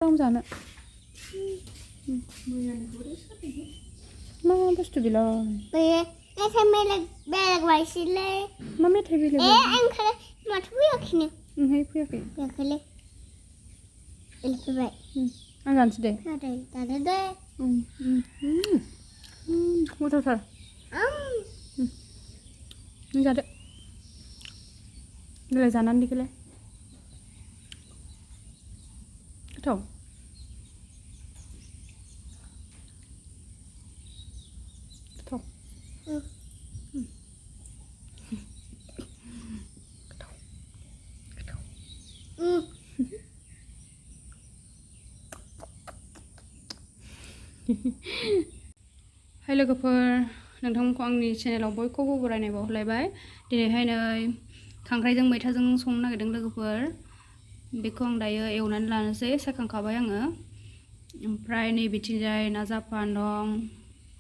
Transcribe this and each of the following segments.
Không जानो मा बुस्थु बेलाय बे मेथाइ बेलेग बायसिलै मा मेथाइ बेलेग आं माथो फैयाखैनो ओंहाय फैयाखै फैबाय आं जानोसै दे दानो दे गोथावथार नों जादो देलाय जानानै देखायलाय गोथाव गोथाव हाय लोगोफोर नोंथांमोनखौ आंनि चेनेलाव बयखौबो बरायनाय बावहरलायबाय दिनैहाय नै खांख्राइजों मैथाजों संनो नागिरदों लोगोफोर बेखौ आं दायो एवनानै लानोसै सायखांखाबाय आङो ओमफ्राय नै बिथिंजाय ना जापान दं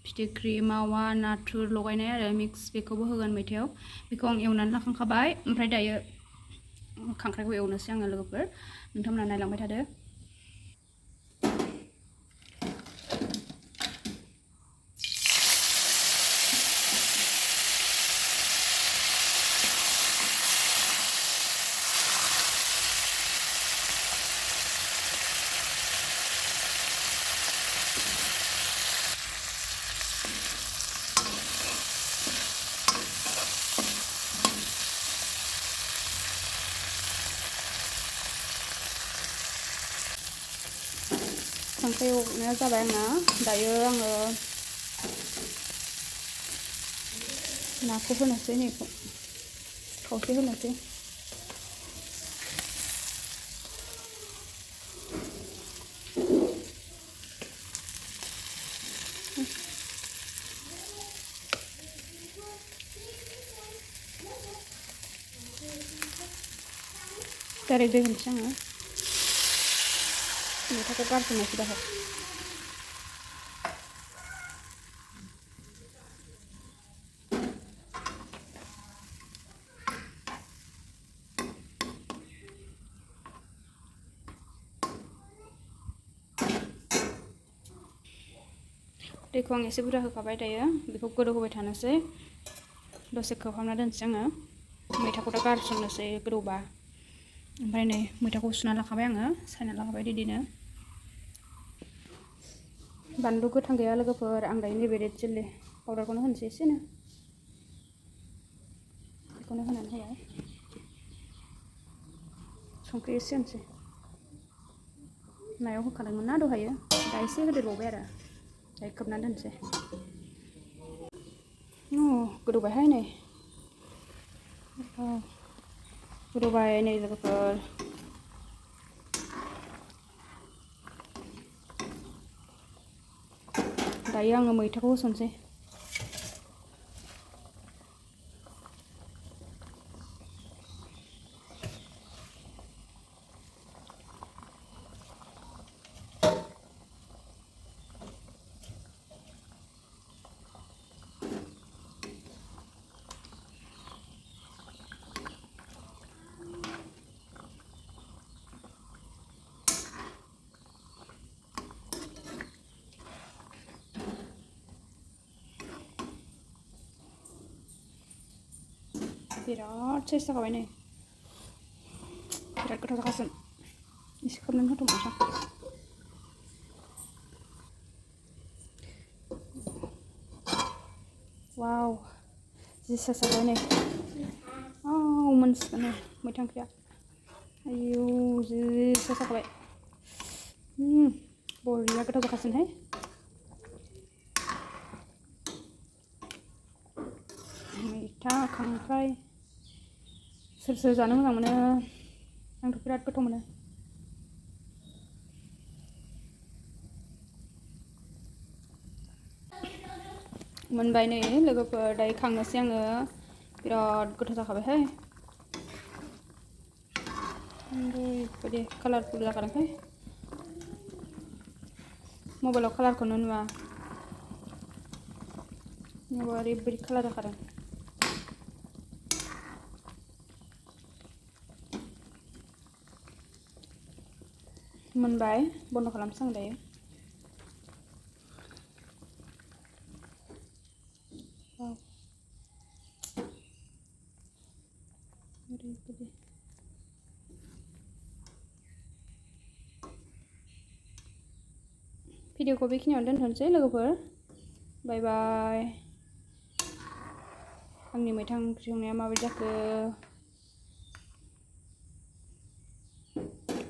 फिथिख्रि मावा नाथुर लगायनाय आरो मिक्स बेखौबो होगोन मैथायाव बेखौ आं एवनानै लाखांखाबाय ओमफ्राय दायो खांख्राइखौ एवनोसै आङो लोगोफोर नोंथांमोना नायलांबाय थादो खांख्राइ एवनाया जाबाय आंना दायो आङो नाखौ होनोसै नैखौ खावसे होनोसै डाइरेक्ट दै होनोसै आङो मैथाखौ गारसोमनोसै दाहाय दैखौ आं एसे बुरजा होखाबाय दायो बेखौ गोदौ होबाय थानोसै दसे खोबहाबना दोनसै आङो मैथाखौ दा गारसननोसै गोदौबा ओमफ्राय नै मैथाखौ सुना लाखाबाय आङो सायना लाखाबाय बिदिनो बानलु गोथां गैया लोगोफोर आं दायो नैबे रेड चिल्ली पाउडारखौनो होनोसै एसेनो बेखौनो होनानै होबाय संख्रि एसे होनोसै नायाव होखादोंमोन ना दहायो दा एसे होदेरबावबाय आरो दायो खोबनानै दोनसै गोदौबायहाय नै गोदौबाय नै लोगोफोर दायो आङो मैथाखौ होसनसै बिराद टेस्ट जाखाबाय नै बिराद गोथाव जाखासिगोन एसे खोबनानै होथ'बावनोसै वाव जि टेस्ट जाबाय नै मोनसिगोन नै मैथा ओंख्रिया आयौ जि टेस्ट जाखाबाय बरिया गोथाव जाखासिगोनहाय मैथा खांख्राइ सोर सोर जानो मोजां मोनो आंथ' बिराद गोथाव मोनो मोनबाय नै लोगोफोर दायो खांनोसै आङो बिराद गोथाव जाखाबायहाय ओरैबायदि कालारफुल जाखादोंहाय मबाइलाव कालारखौनो नुवा ओरैबायदि कालार जाखादों मोनबाय बन्द' खालामसै आं दायो भिडिअखौ बेखिनियावनो दोनथ'नोसै लोगोफोर बाय बाय आंनि मैथा ओंख्रि संनाया माबायदि जाखो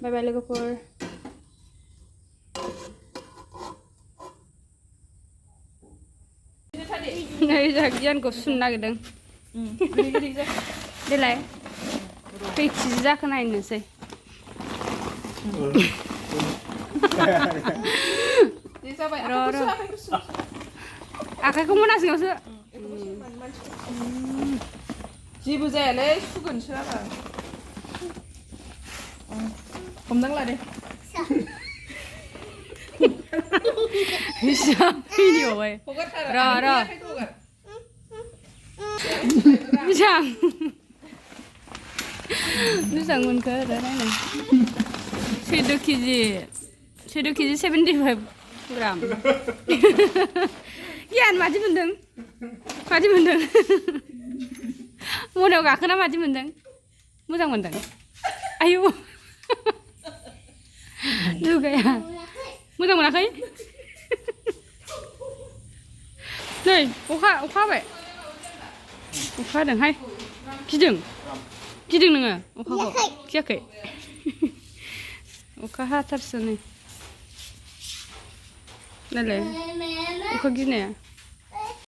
बाय बाय लोगोफोर नै जोंहा गियानखौ सुनो नागिरदों देलाय खै केजि जाखो नायनोसै आखाइखौ मोना सिङावसो जेबो जायालै सुगोनसो आरो हमनांला दे भिडिअआवहाय र' बेसां बेसां मोनखो र' नायनाय 2 केजि 75 ग्राम गियान मादि मोनदों मनायाव गाखोना मादि मोनदों मोजां मोनदों आयौ दुगाया मोजां मोनाखै नै अखा हाबाय अखा हादोंहाय गिदों नोङो अखाखौ गियाखै अखा हाथारसो नै नायलाय अखा गिनाया